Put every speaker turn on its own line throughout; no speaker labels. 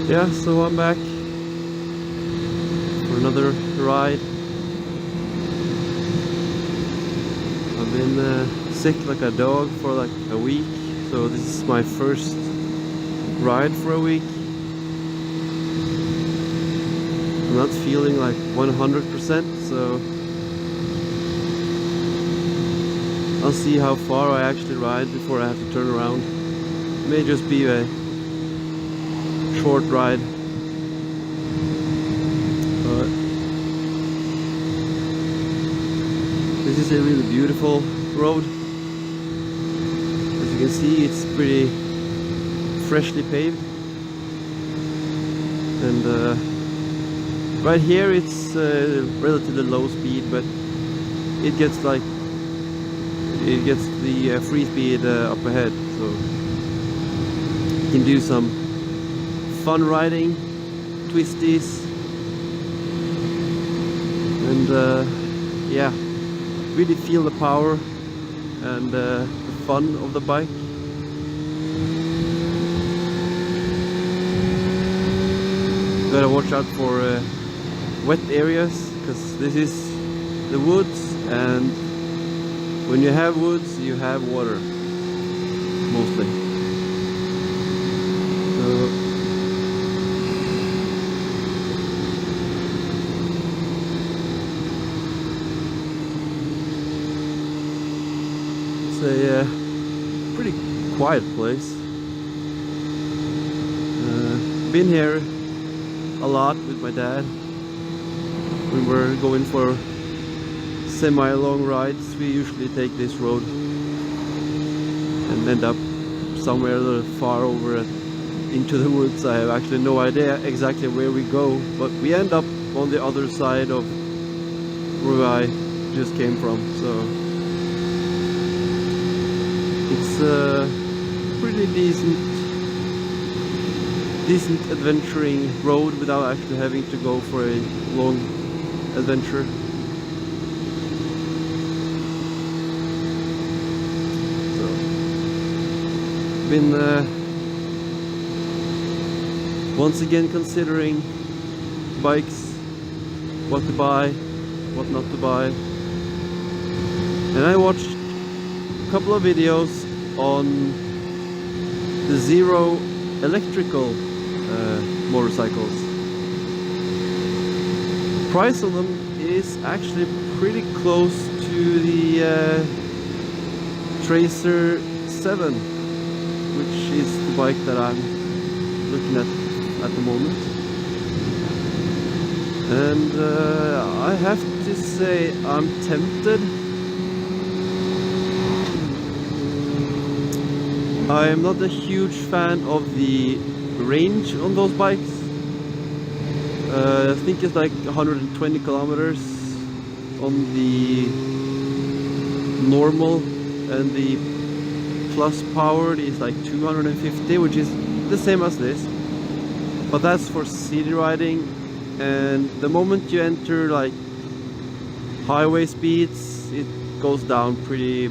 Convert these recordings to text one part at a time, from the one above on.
Yeah, so I'm back for another ride. I've been sick like a dog for like a week, so this is my first ride for a week. I'm not feeling like 100%, so I'll see how far I actually ride before I have to turn around. It may just be a short ride, but this is a really beautiful road. As you can see, it's pretty freshly paved, and right here it's relatively low speed, but it gets the free speed up ahead, so you can do some fun riding, twisties, and yeah, really feel the power and the fun of the bike. Gotta watch out for wet areas, because this is the woods, and when you have woods you have water mostly. So it's a pretty quiet place. Been here a lot with my dad. When we're going for semi-long rides, we usually take this road and end up somewhere a little far over into the woods. I have actually no idea exactly where we go, but we end up on the other side of where I just came from, so it's a pretty decent adventuring road without actually having to go for a long adventure. So been once again considering bikes, what to buy, what not to buy, and I watched a couple of videos on the Zero electrical motorcycles. The price of them is actually pretty close to the Tracer 7, which is the bike that I'm looking at the moment. And I have to say I'm tempted. I am not a huge fan of the range on those bikes. I think it's like 120 kilometers on the normal, and the plus powered is like 250, which is the same as this, but that's for city riding. And the moment you enter like highway speeds, it goes down pretty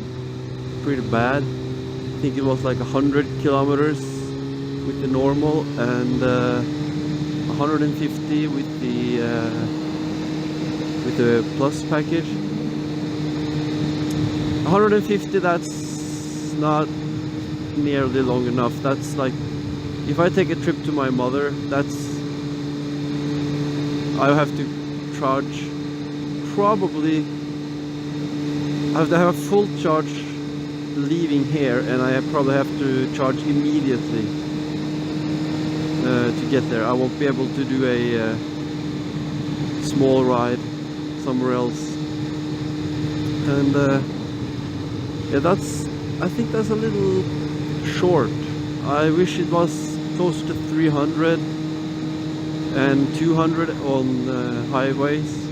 bad. I think it was like 100 kilometers with the normal, and 150 with the plus package. 150, that's not nearly long enough. That's like, if I take a trip to my mother, I have to charge, probably I have to have a full charge leaving here, and I probably have to charge immediately to get there. I won't be able to do a small ride somewhere else. And yeah, I think that's a little short. I wish it was close to 300 and 200 on highways.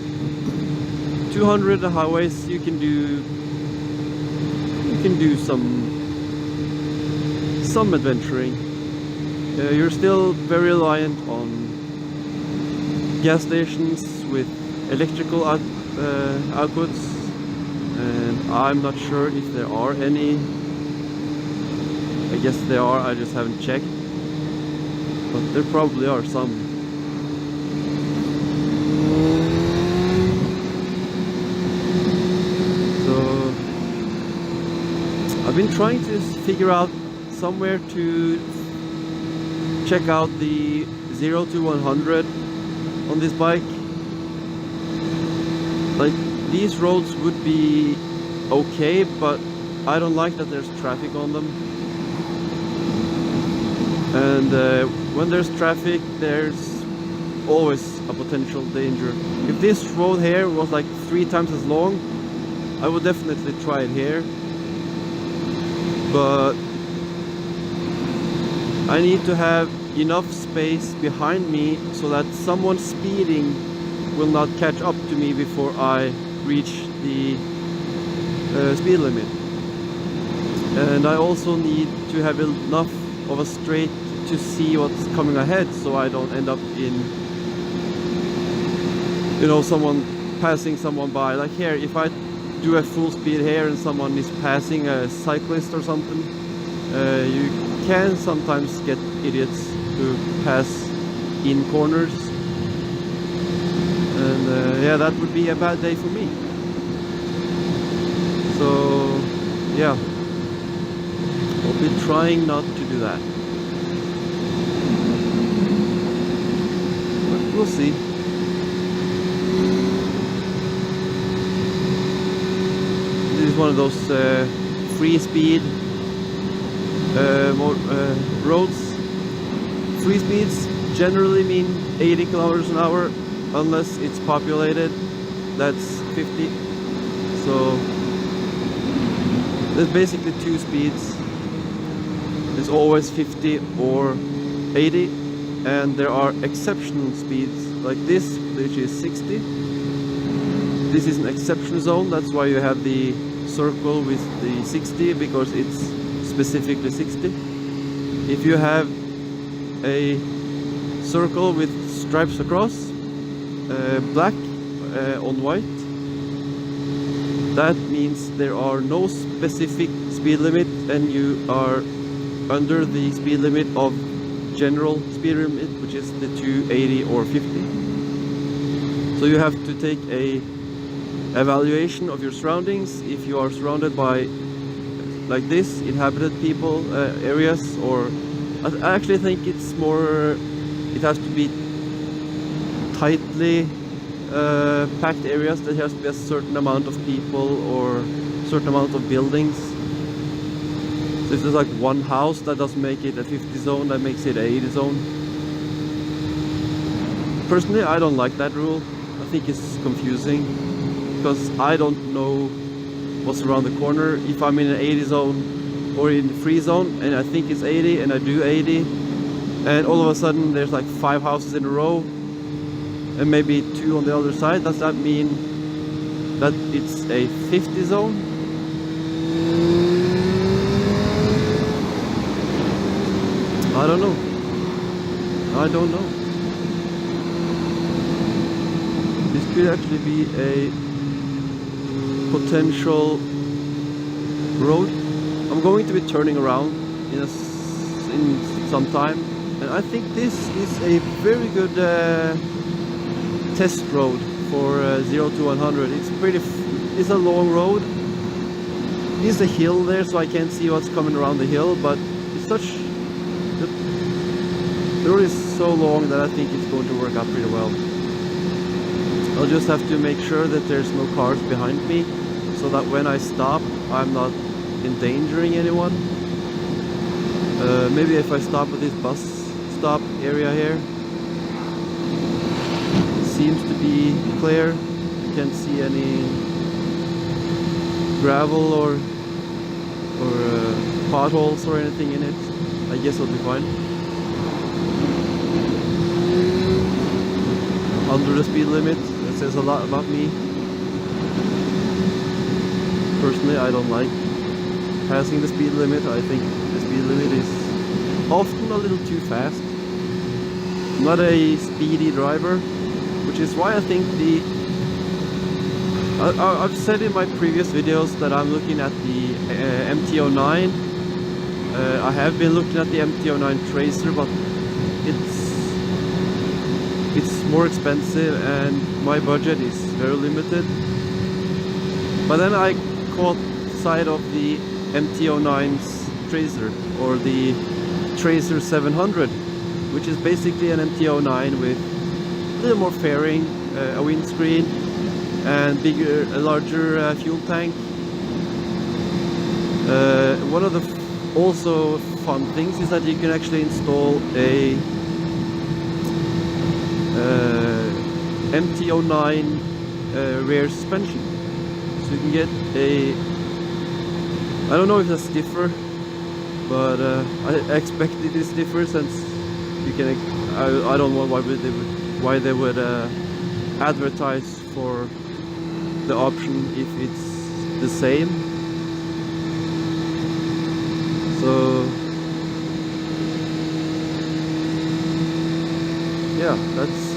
200 highways you can do some adventuring. You're still very reliant on gas stations with electrical outputs, and I'm not sure if there are any. I guess there are, I just haven't checked. but there probably are some. So I've been trying to figure out somewhere to check out the 0 to 100 on this bike. Like, these roads would be okay, but I don't like that there's traffic on them. And when there's traffic, there's always a potential danger. If this road here was like 3 times as long, I would definitely try it here. But I need to have enough space behind me so that someone speeding will not catch up to me before I reach the speed limit. And I also need to have enough of a straight to see what's coming ahead, so I don't end up in, you know, someone passing someone by. Like here, if I do a full speed here and someone is passing a cyclist or something, you can sometimes get idiots who pass in corners, and yeah, that would be a bad day for me. So yeah, I'll be trying not to do that, but we'll see. This is one of those free speed roads. Free speeds generally mean 80 kilometers an hour, unless it's populated, that's 50. So there's basically 2 speeds. It's always 50 or 80, and there are exceptional speeds like this, which is 60. This is an exception zone, that's why you have the circle with the 60, because it's specifically 60. If you have a circle with stripes across, black on white, that means there are no specific speed limit and you are under the speed limit of general speed limit, which is the 280 or 50. So you have to take a evaluation of your surroundings. If you are surrounded by, like this, inhabited people, areas, or I actually think it's more, it has to be tightly packed areas. There has to be a certain amount of people or certain amount of buildings. So if there's like one house, that doesn't make it a 50 zone, that makes it an 80 zone. Personally, I don't like that rule. I think it's confusing, because I don't know what's around the corner. If I'm in an 80 zone or in the free zone and I think it's 80 and I do 80, and all of a sudden there's like 5 houses in a row and maybe 2 on the other side, does that mean that it's a 50 zone? I don't know. I don't know. This could actually be a potential road. I'm going to be turning around in some time, and I think this is a very good test road for 0 to 100. It's a long road. There's a hill there, so I can't see what's coming around the hill, but it's such, the road is so long that I think it's going to work out pretty well. I'll just have to make sure that there's no cars behind me, so that when I stop, I'm not endangering anyone. Maybe if I stop at this bus stop area here, it seems to be clear. You can't see any gravel or potholes or anything in it. I guess it'll be fine. Under the speed limit. That says a lot about me. Personally, I don't like passing the speed limit. I think the speed limit is often a little too fast. I'm not a speedy driver, which is why I think I've said in my previous videos that I'm looking at the MT-09. I have been looking at the MT-09 Tracer, but it's more expensive and my budget is very limited. But then I caught sight of the MT-09's Tracer, or the Tracer 700, which is basically an MT-09 with a little more fairing, a windscreen, and a larger fuel tank. One of the also fun things is that you can actually install a MT-09 rear suspension. So you can get a, I don't know if that's stiffer, but I expect it is stiffer, since you can, I don't know why they would advertise for the option if it's the same. So yeah, that's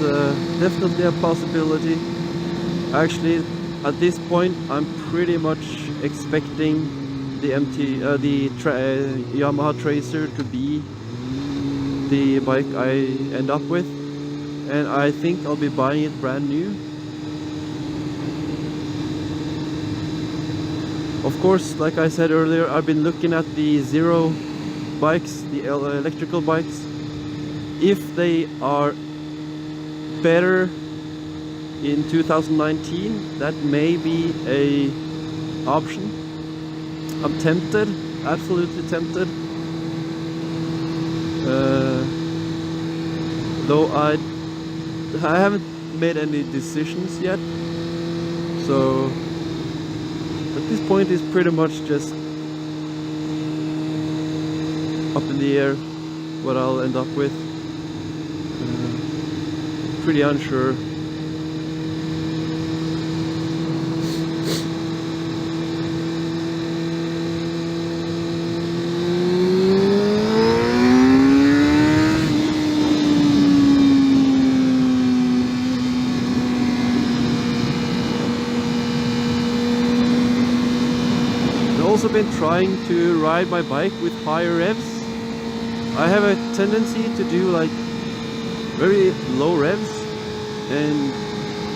definitely a possibility. Actually, at this point, I'm pretty much expecting the Yamaha Tracer to be the bike I end up with, and I think I'll be buying it brand new. Of course, like I said earlier, I've been looking at the zero bikes, the electrical bikes. If they are better in 2019, that may be a option. I'm tempted, absolutely tempted. Though I haven't made any decisions yet, so at this point it's pretty much just up in the air what I'll end up with. Pretty unsure. I've also been trying to ride my bike with higher revs. I have a tendency to do like very low revs, and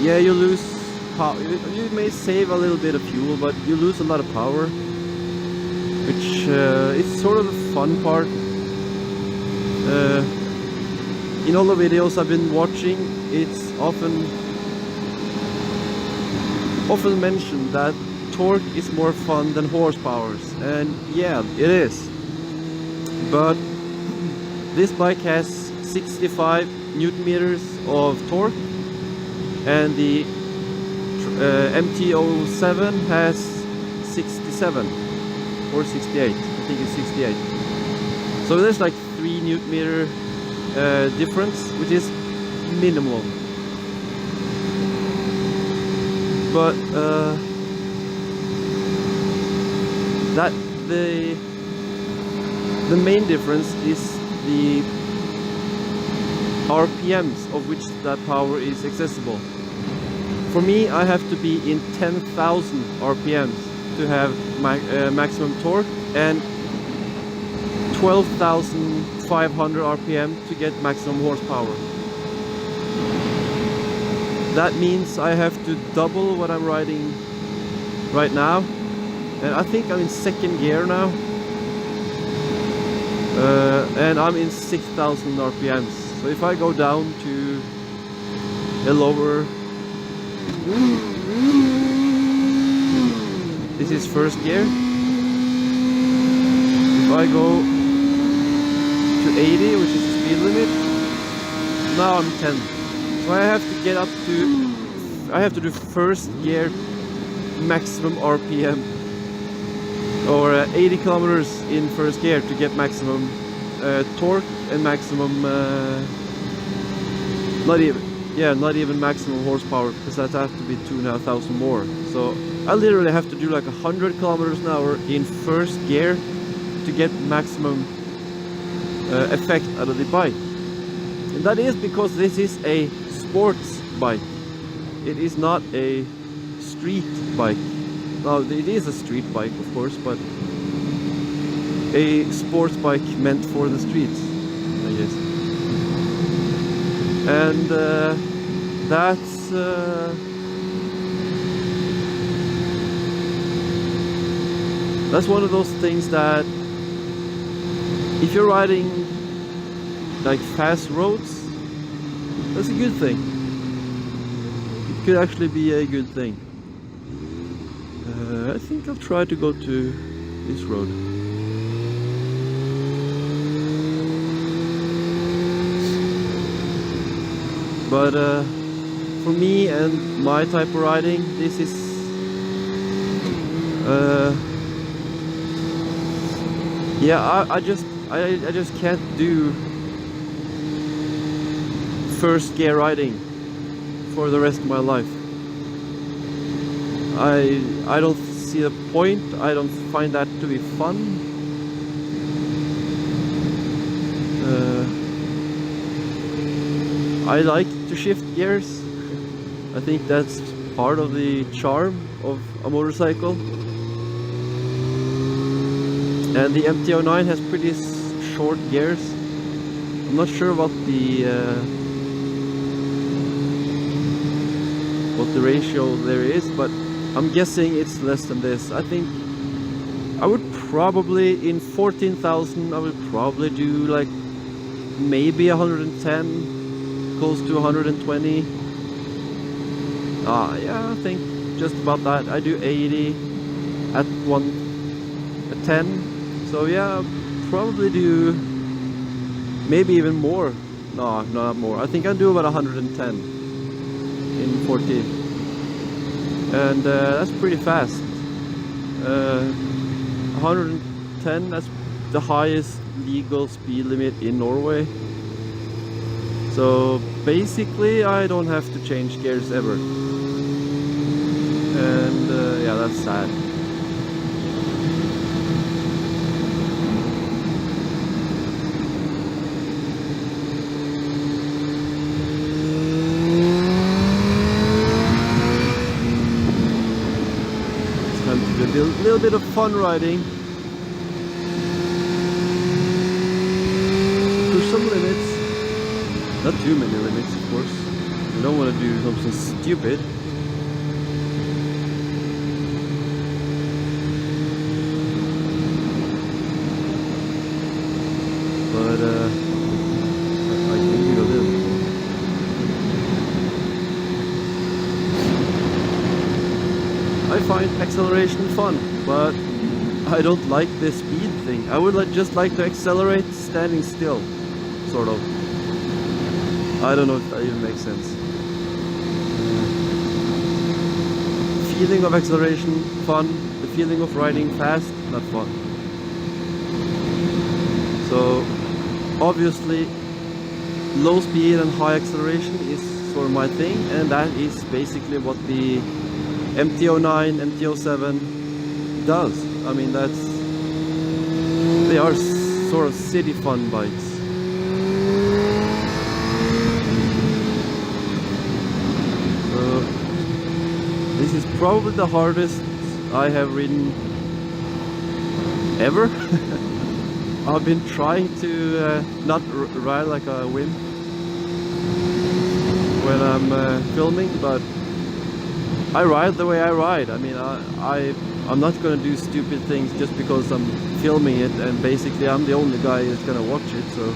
yeah, you lose power. You may save a little bit of fuel, but you lose a lot of power, which is sort of the fun part. In all the videos I've been watching, it's often mentioned that torque is more fun than horsepower, and yeah, it is. But this bike has 65 Newton meters of torque, and the MT-07 has 67 or 68. I think it's 68. So there's like 3 Newton meter difference, which is minimal. But the main difference is the RPMs of which that power is accessible. For me, I have to be in 10,000 RPMs to have maximum torque, and 12,500 RPM to get maximum horsepower. That means I have to double what I'm riding right now, and I think I'm in second gear now, and I'm in 6,000 RPMs. So if I go down to a lower, this is first gear. If I go to 80, which is the speed limit, now I'm 10. So I have to get up to, I have to do first gear maximum RPM, or 80 kilometers in first gear to get maximum torque and maximum, not even maximum horsepower, because that has to be 2,500 more. So I literally have to do like 100 kilometers an hour in first gear to get maximum effect out of the bike. And that is because this is a sports bike. It is not a street bike. Now, it is a street bike, of course, but a sports bike meant for the streets, I guess. and that's one of those things that if you're riding like fast roads, that's a good thing. It could actually be a good thing. I think I'll try to go to this road. But for me and my type of riding, this is yeah, I just can't do first gear riding for the rest of my life. I don't see the point. I don't find that to be fun. I like to shift gears. I think that's part of the charm of a motorcycle. And the MT-09 has pretty short gears. I'm not sure what the ratio there is, but I'm guessing it's less than this. I think I would probably, in 14,000, I would probably do like maybe 110, close to 120. Yeah, I think just about that. I do 80 at 10. So yeah, probably do maybe even more. No, not more. I think I do about 110 in 14. And that's pretty fast. 110, that's the highest legal speed limit in Norway. So basically I don't have to change gears ever. And yeah, that's sad. A little bit of fun riding. Push some limits. Not too many limits, of course. You don't want to do something stupid. But I can do a little bit more. I find acceleration fun, but I don't like the speed thing. I would just like to accelerate standing still, sort of. I don't know if that even makes sense. Feeling of acceleration, fun. The feeling of riding fast, not fun. So, obviously, low speed and high acceleration is sort of my thing, and that is basically what the MT-09, MT-07 does. I mean, they are sort of city fun bikes. So this is probably the hardest I have ridden ever. I've been trying to not ride like a wimp when I'm filming, but I ride the way I ride. I mean, I'm not going to do stupid things just because I'm filming it, and basically I'm the only guy that's going to watch it. So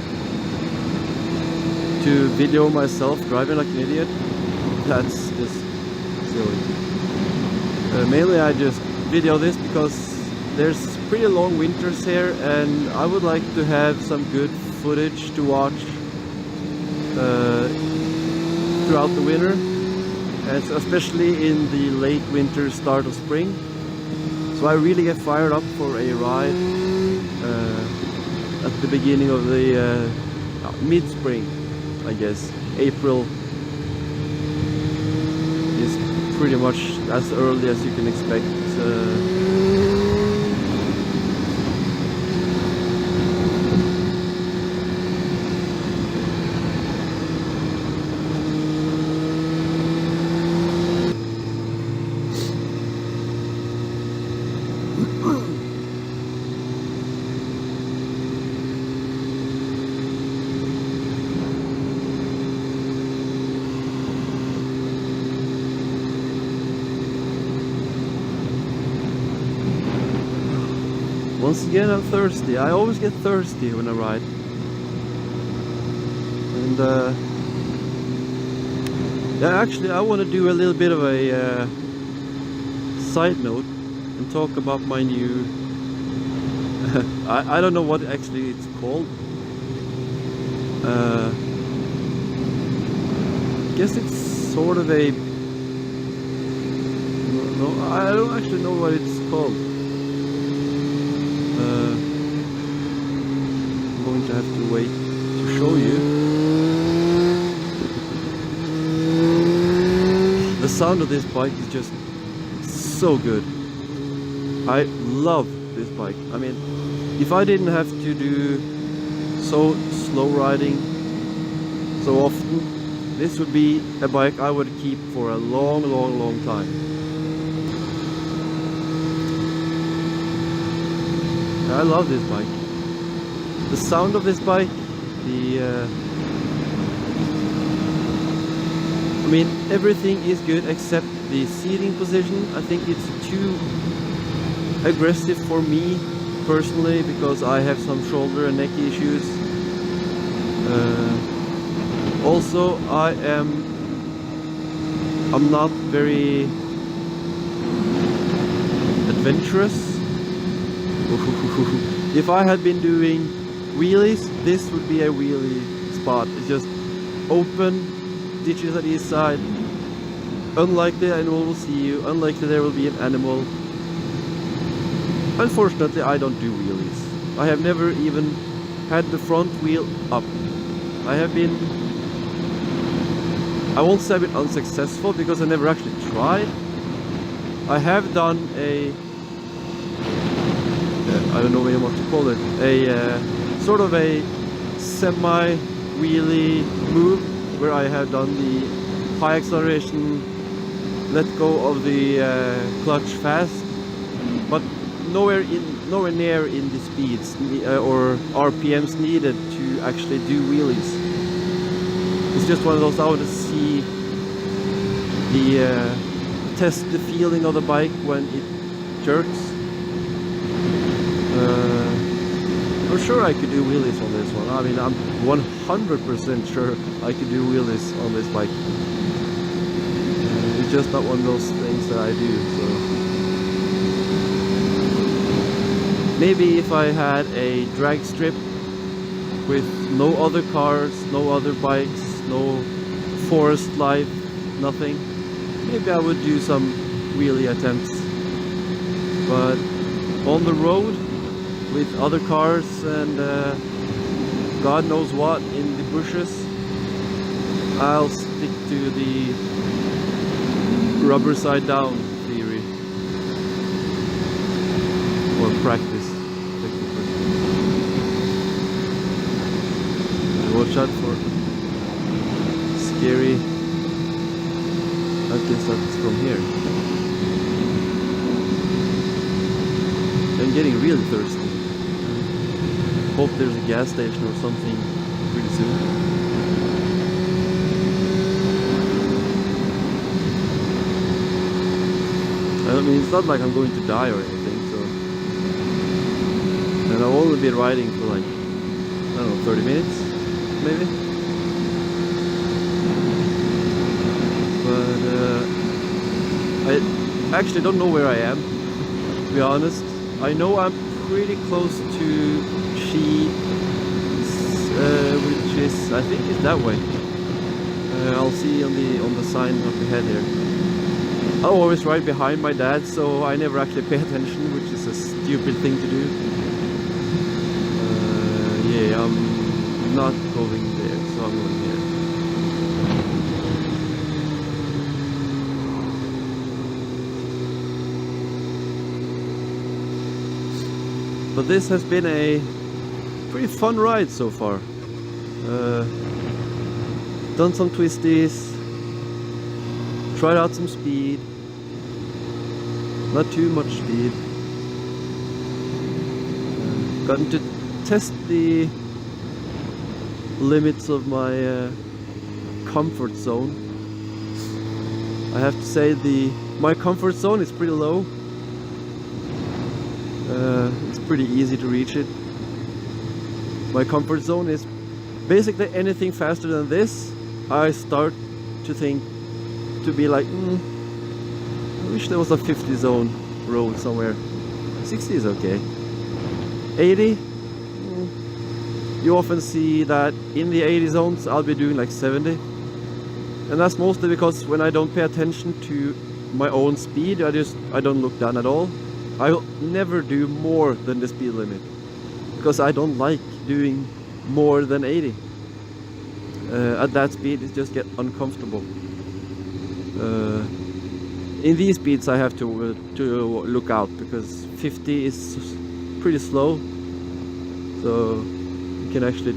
to video myself driving like an idiot, that's just silly. Mainly I just video this because there's pretty long winters here, and I would like to have some good footage to watch throughout the winter. And especially in the late winter, start of spring. So I really get fired up for a ride at the beginning of the mid-spring, I guess. April is pretty much as early as you can expect. once again, I'm thirsty. I always get thirsty when I ride. And yeah, actually I want to do a little bit of a side note and talk about my new I don't know what actually it's called. I guess it's sort of a no, I don't actually know what it's called. I'm going to have to wait to show you. The sound of this bike is just so good. I love this bike. I mean, if I didn't have to do so slow riding so often, this would be a bike I would keep for a long time. I love this bike. The sound of this bike, I mean, everything is good except the seating position. I think it's too aggressive for me personally because I have some shoulder and neck issues. Also, I'm not very adventurous. If I had been doing wheelies, this would be a wheelie spot. It's just open, ditches at each side. Unlikely anyone will see you, unlikely there will be an animal. Unfortunately, I don't do wheelies. I have never even had the front wheel up. I won't say I've been unsuccessful because I never actually tried. I have done a I don't know what to call it, a sort of a semi-wheelie move where I have done the high acceleration, let go of the clutch fast, but nowhere near in the speeds or RPMs needed to actually do wheelies. It's just one of those I want to see test the feeling of the bike when it jerks. I'm sure I could do wheelies on this one. I mean, I'm 100% sure I could do wheelies on this bike. It's just not one of those things that I do. So maybe if I had a drag strip with no other cars, no other bikes, no forest life, nothing, maybe I would do some wheelie attempts. But on the road with other cars and God knows what in the bushes, I'll stick to the rubber side down theory or practice technically. Watch out for scary, I guess that's from here. I'm getting really thirsty. Hope there's a gas station or something pretty soon. I mean, it's not like I'm going to die or anything, so. And I've only been riding for like, I don't know, 30 minutes, maybe? But I actually don't know where I am, to be honest. I know I'm pretty close to She, which is, I think, is that way. I'll see on the sign up ahead here. I always ride behind my dad, so I never actually pay attention, which is a stupid thing to do. Yeah, I'm not going there, so I'm going here. But this has been a pretty fun ride so far. Done some twisties, tried out some speed, not too much speed. Gotten to test the limits of my comfort zone. I have to say my comfort zone is pretty low. It's pretty easy to reach it. My comfort zone is basically anything faster than this. I start to think to be like, I wish there was a 50 zone road somewhere. 60 is okay. 80, you often see that in the 80 zones I'll be doing like 70. And that's mostly because when I don't pay attention to my own speed, I don't look down at all. I'll never do more than the speed limit because I don't like doing more than 80. At that speed it just gets uncomfortable. In these speeds I have to look out because 50 is pretty slow, so you can actually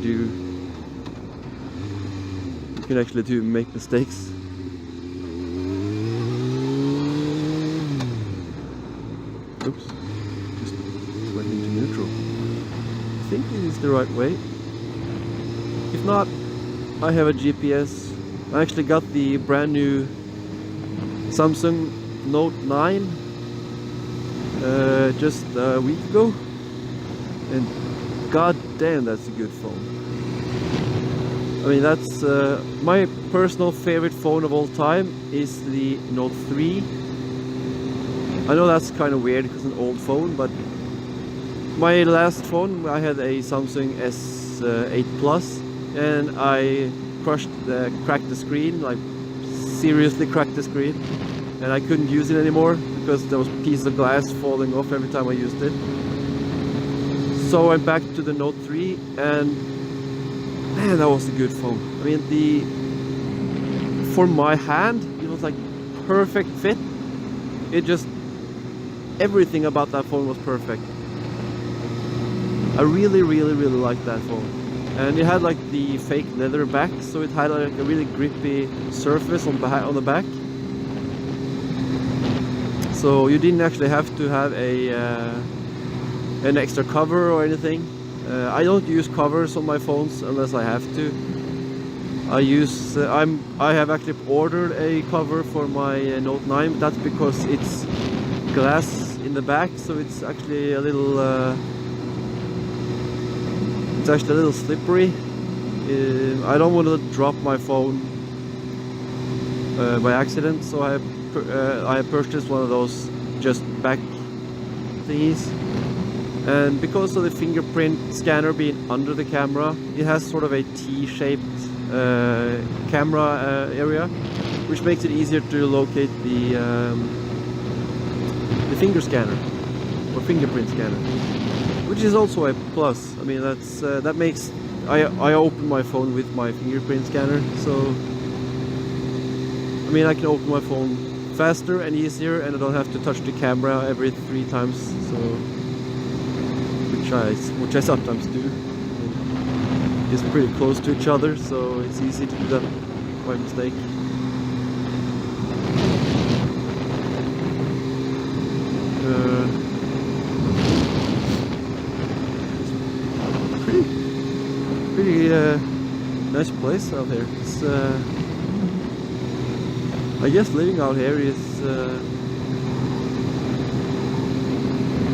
make mistakes. Oops, just went into neutral. I think it is the right way. If not, I have a GPS. I actually got the brand new Samsung Note 9 just a week ago, and god damn, that's a good phone. I mean, that's my personal favorite phone of all time is the Note 3. I know that's kind of weird because it's an old phone, but my last phone, I had a Samsung S8 Plus, and I cracked the screen, like seriously cracked the screen, and I couldn't use it anymore because there was pieces of glass falling off every time I used it. So I went back to the Note 3, and man, that was a good phone. I mean, for my hand, it was like perfect fit. It just, everything about that phone was perfect. I really liked that phone. And it had like the fake leather back, so it had like a really grippy surface on the back. So you didn't actually have to have an extra cover or anything. I don't use covers on my phones unless I have to. I have actually ordered a cover for my Note 9, but that's because it's glass in the back, so it's actually a little slippery. I don't want to drop my phone by accident, so I purchased one of those just back thingies. And because of the fingerprint scanner being under the camera, it has sort of a T-shaped camera area, which makes it easier to locate the finger scanner or fingerprint scanner, which is also a plus. I mean, that makes I open my phone with my fingerprint scanner, so I mean I can open my phone faster and easier, and I don't have to touch the camera every 3 times. So. Which I sometimes do. It's pretty close to each other, so it's easy to do that by mistake. Pretty nice place out there. It's, I guess living out here is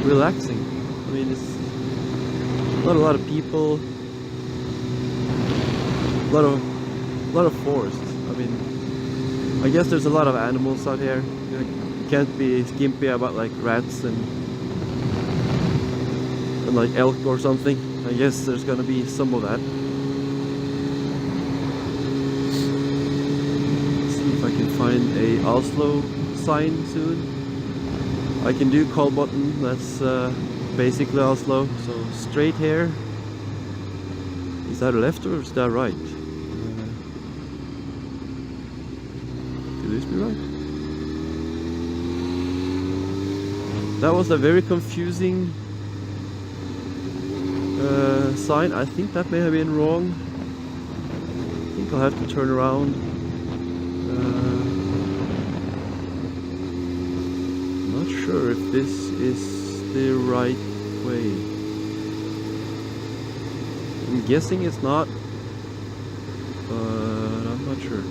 relaxing. I mean, it's not a lot of people, a lot of forests. I mean, I guess there's a lot of animals out here. You can't be skimpy about like rats and like elk or something. I guess there's gonna be some of that. Let's see if I can find a Oslo sign soon. I can do Kolbotn, that's basically Oslo, so straight here. Is that left or is that right? Could this be right? That was a very confusing sign. I think that may have been wrong. I think I'll have to turn around. Not sure if this is the right way. I'm guessing it's not, but I'm not sure.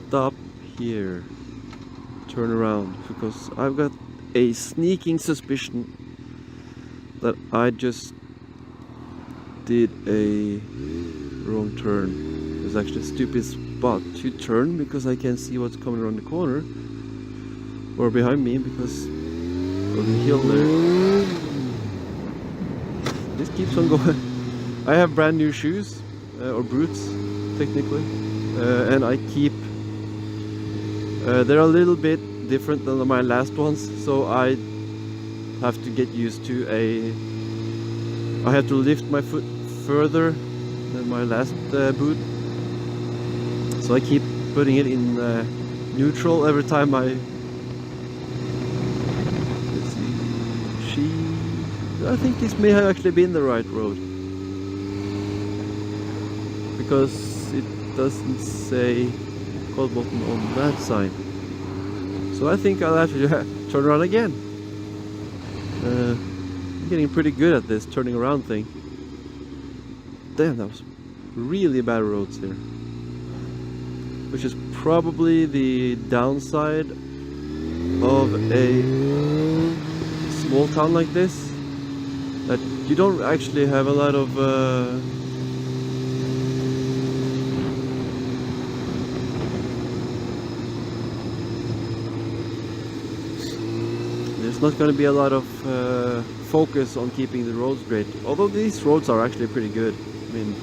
stop here, turn around, because I've got a sneaking suspicion that I just did a wrong turn. It's actually a stupid spot to turn because I can't see what's coming around the corner or behind me because of the hill there. This keeps on going. I have brand new shoes, or boots technically, and I keep they're a little bit different than my last ones, so I have to get used to I have to lift my foot further than my last boot, so I keep putting it in neutral every time I I think this may have actually been the right road, because it doesn't say Kolbotn on that sign. So I think I'll have to turn around again. I'm getting pretty good at this turning around thing. Damn, that was really bad roads here. Which is probably the downside of a small town like this. That you don't actually have a lot of there's not going to be a lot of focus on keeping the roads straight, although these roads are actually pretty good. I mean,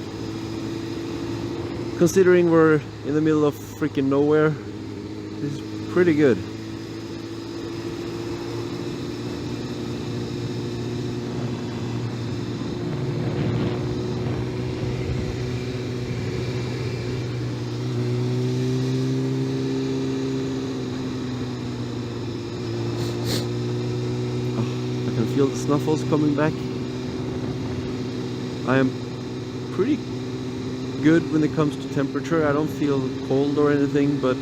considering we're in the middle of freaking nowhere, this is pretty good. Feel the snuffles coming back. I am pretty good when it comes to temperature. I don't feel cold or anything, but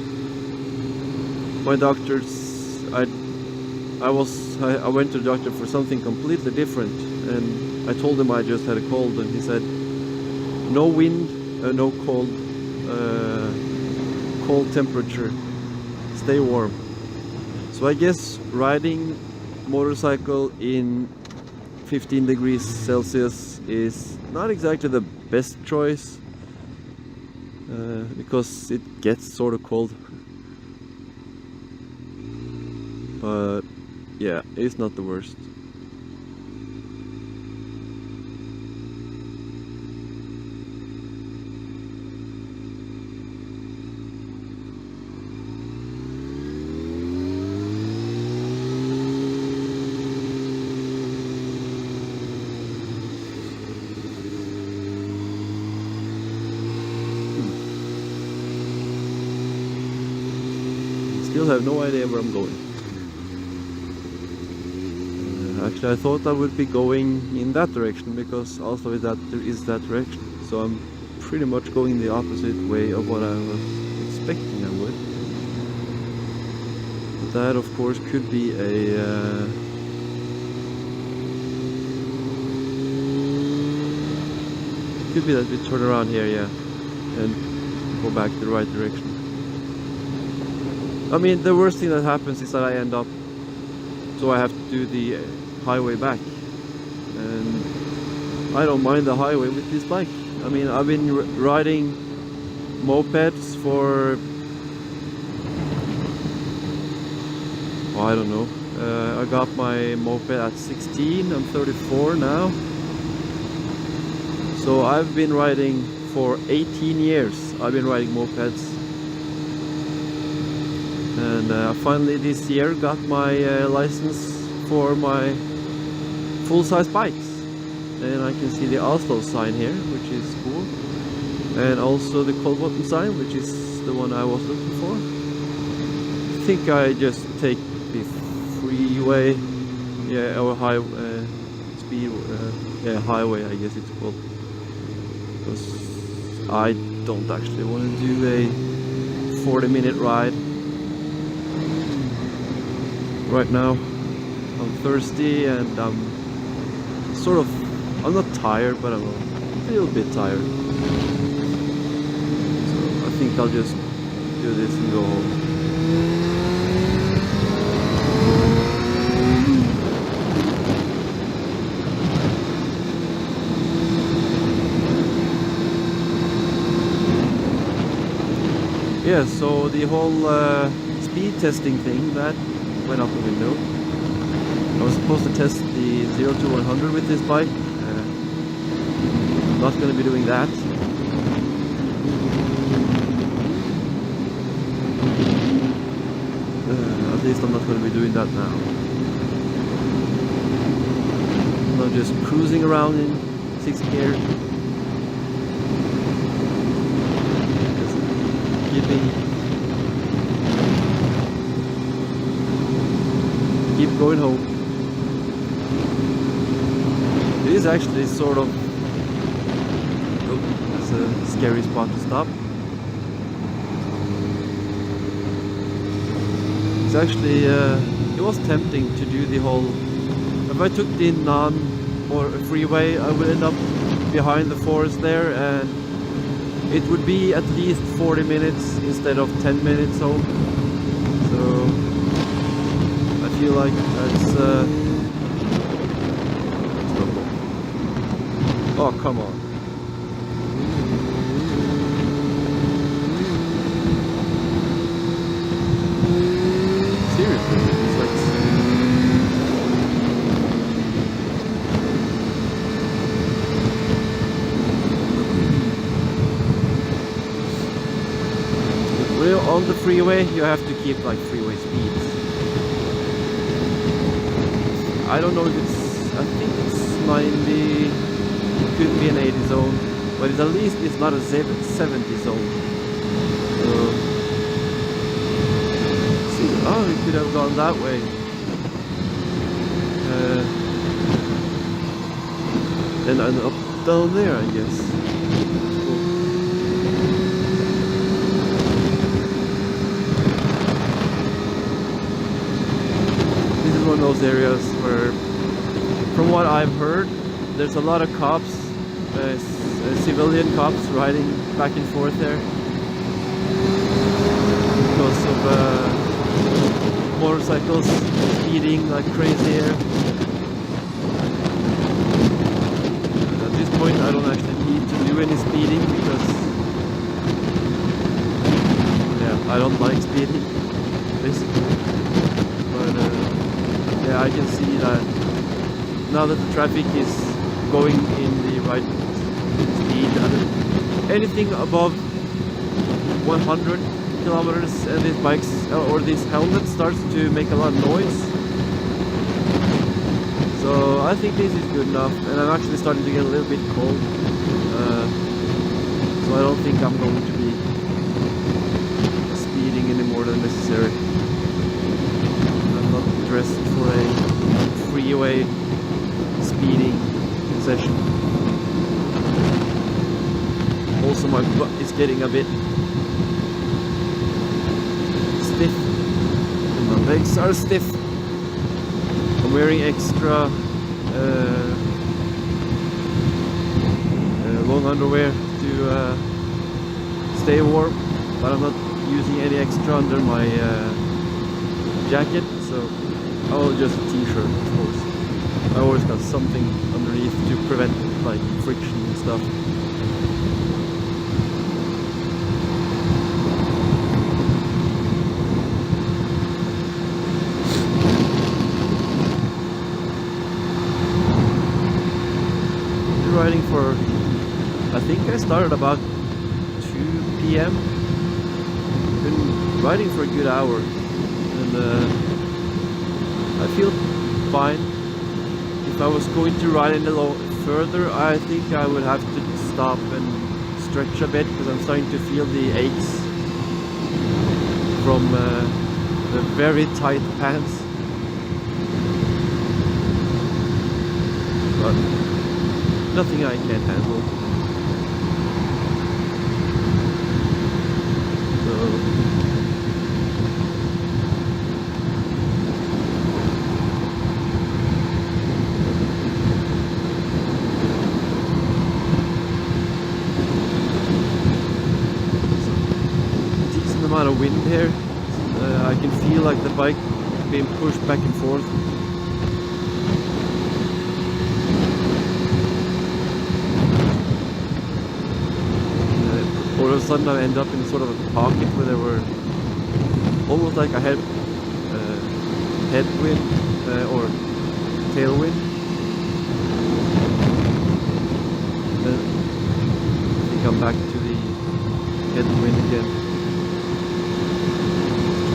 my doctors, I went to the doctor for something completely different, and I told him I just had a cold, and he said no wind, no cold, cold temperature, stay warm. So I guess riding motorcycle in 15 degrees Celsius is not exactly the best choice, because it gets sort of cold, but yeah, it's not the worst. Still have no idea where I'm going. Actually, I thought I would be going in that direction because also there is that direction. So I'm pretty much going the opposite way of what I was expecting I would. But that, of course, could be could be that we turn around here, yeah, and go back the right direction. I mean, the worst thing that happens is that I end up, so I have to do the highway back, and I don't mind the highway with this bike. I mean, I've been riding mopeds for, oh, I don't know, I got my moped at 16, I'm 34 now, so I've been riding for 18 years, I've been riding mopeds. And finally this year got my license for my full-size bikes, and I can see the Oslo sign here, which is cool, and also the Kolbotn sign, which is the one I was looking for. I think I just take the freeway, yeah, or highway, I guess it's called, because I don't actually want to do a 40-minute ride. Right now I'm thirsty and I'm not tired, but I'm a little bit tired. So I think I'll just do this and go home. Yeah, so the whole speed testing thing, that went out the window. I was supposed to test the 0 to 100 with this bike. Not going to be doing that. At least I'm not going to be doing that now. I'm just cruising around in 6th gear. Just keep going home. It is actually sort of, oh, that's a scary spot to stop. It's actually, it was tempting to do the whole, if I took the or freeway, I would end up behind the forest there, and it would be at least 40 minutes instead of 10 minutes home. So I feel like that's oh, come on. Seriously, it's like on the freeway, you have to keep like freeway speeds. I don't know if it's, I think it's 90, it could be an 80 zone, but at least it's not a 70 zone. So, see, oh, we could have gone that way. Then up down there, I guess. One of those areas where, from what I've heard, there's a lot of cops, civilian cops riding back and forth there because of motorcycles speeding like crazy here. At this point I don't actually need to do any speeding because, yeah, I don't like speeding basically. But yeah, I can see that now that the traffic is going in the right speed. Anything above 100 kilometers and these bikes or these helmets starts to make a lot of noise. So I think this is good enough, and I'm actually starting to get a little bit cold. So I don't think I'm going to be speeding any more than necessary. Dressed for a freeway speeding session. Also, my butt is getting a bit stiff and my legs are stiff. I'm wearing extra long underwear to stay warm, but I'm not using any extra under my jacket, so oh, just a t-shirt, of course. I always got something underneath to prevent like friction and stuff. Been riding for, I think I started about 2 p.m. Been riding for a good hour, and I feel fine. If I was going to ride any further, I think I would have to stop and stretch a bit because I'm starting to feel the aches from the very tight pants. But nothing I can't handle. amount of wind here. I can feel like the bike being pushed back and forth. All of a sudden I end up in sort of a pocket where there were almost like a headwind or tailwind. Then I think I'm back to the headwind again.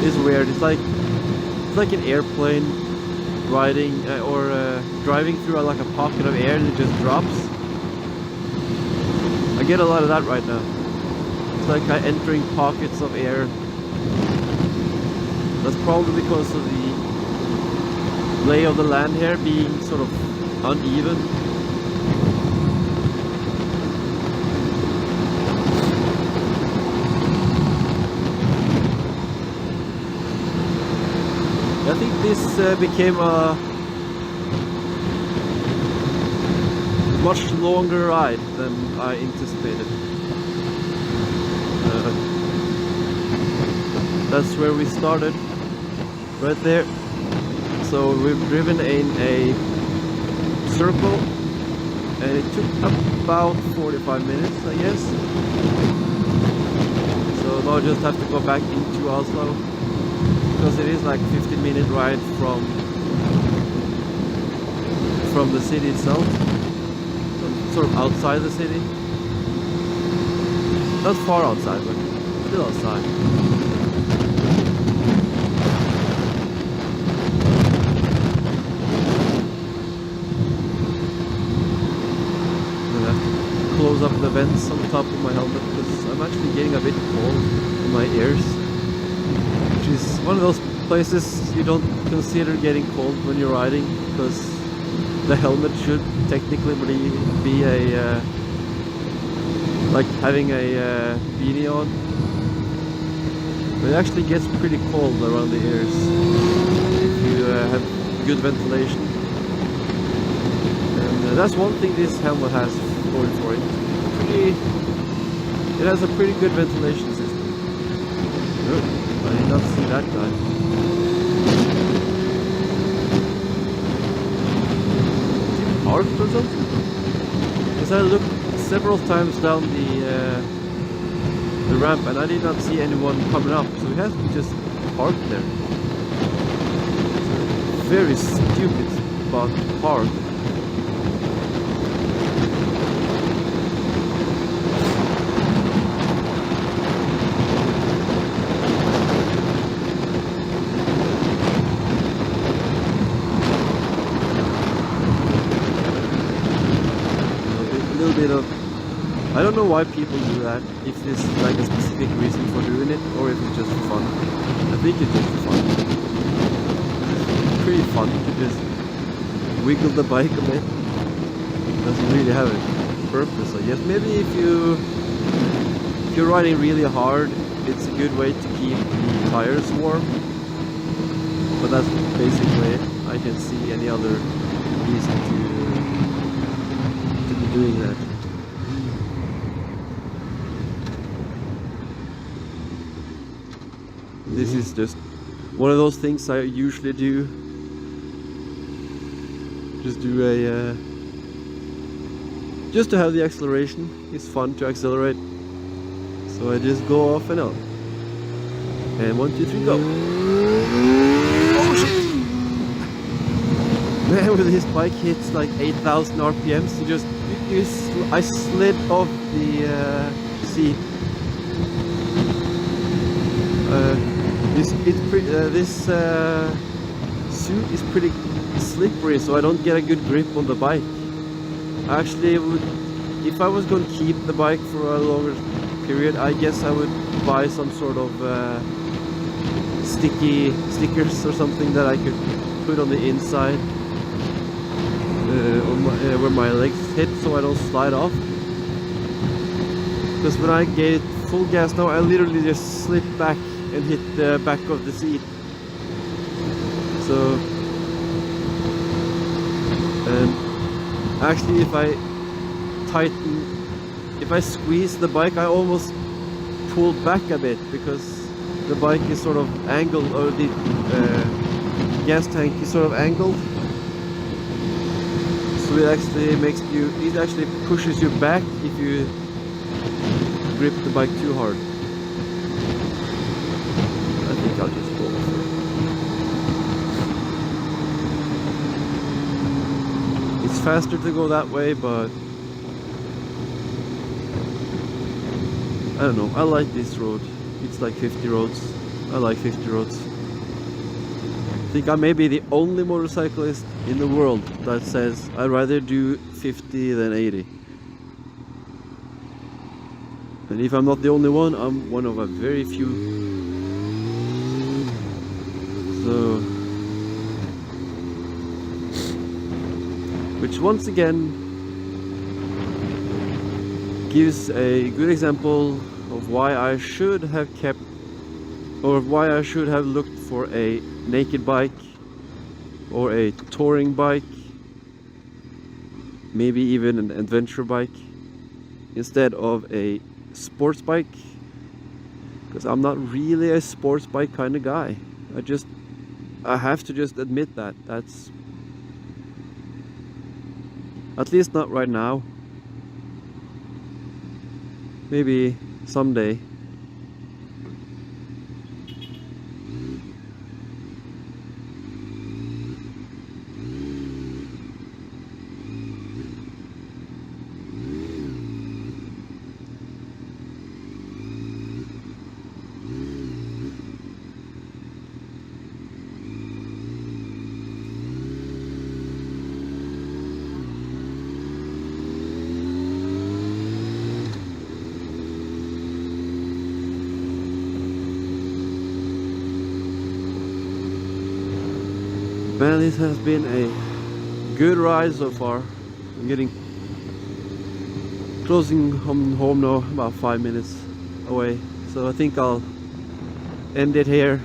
It's weird. It's like an airplane riding or driving through like a pocket of air that just drops. I get a lot of that right now. It's like entering pockets of air. That's probably because of the lay of the land here being sort of uneven. I think this became a much longer ride than I anticipated. That's where we started, right there. So we've driven in a circle and it took about 45 minutes, I guess. So now I just have to go back into Oslo, because it is like 15-minute ride from the city itself, sort of outside the city. Not far outside, but still outside. Close up the vents on top of my helmet because I'm actually getting a bit cold in my ears, which is one of those places you don't consider getting cold when you're riding, because the helmet should technically be a like having a beanie on, but it actually gets pretty cold around the ears if you have good ventilation. And that's one thing this helmet has going for it. It has a pretty good ventilation system. Good. I did not see that guy. Is he parked or something? Because I looked several times down the ramp and I did not see anyone coming up, so he has to be just parked there. It's a very stupid spot to park. I don't know why people do that, if there's like a specific reason for doing it or if it's just fun. I think it's just fun. It's pretty fun to just wiggle the bike a bit. It doesn't really have a purpose, I guess. Maybe if you're riding really hard, it's a good way to keep the tires warm. But that's basically it. I can't see any other reason to be doing that. This is just one of those things I usually do. Just do a just to have the acceleration. It's fun to accelerate, so I just go off and on. And 1, 2, 3, go! Oh shit! Man, with this bike hits like 8,000 RPMs, I slid off the seat. This suit is pretty slippery, so I don't get a good grip on the bike. Actually, if I was going to keep the bike for a longer period, I guess I would buy some sort of stickers or something that I could put on the inside where my legs hit, so I don't slide off. Because when I get full gas now, I literally just slip back and hit the back of the seat. So actually, if I squeeze the bike, I almost pulled back a bit, because the bike is sort of angled, or the gas tank is sort of angled, so it actually pushes you back if you grip the bike too hard. I think I'll just go for it. It's faster to go that way, but I don't know, I like this road. It's like 50 roads. I like 50 roads. I think I may be the only motorcyclist in the world that says I'd rather do 50 than 80. And if I'm not the only one, I'm one of a very few. So, which once again gives a good example of why I should have kept, or why I should have looked for a naked bike or a touring bike, maybe even an adventure bike, instead of a sports bike, because I'm not really a sports bike kind of guy. I have to just admit that's at least not right now. Maybe someday. Man, this has been a good ride so far. I'm getting closing home now, about 5 minutes away. So I think I'll end it here.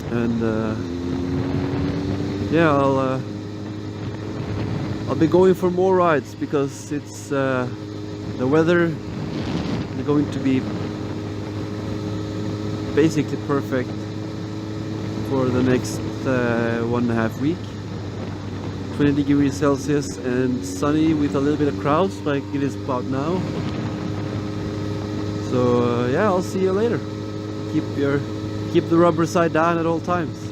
And yeah, I'll be going for more rides, because it's the weather is going to be basically perfect for the next 1.5 weeks. 20 degrees Celsius and sunny with a little bit of clouds like it is about now. So yeah, I'll see you later. Keep the rubber side down at all times.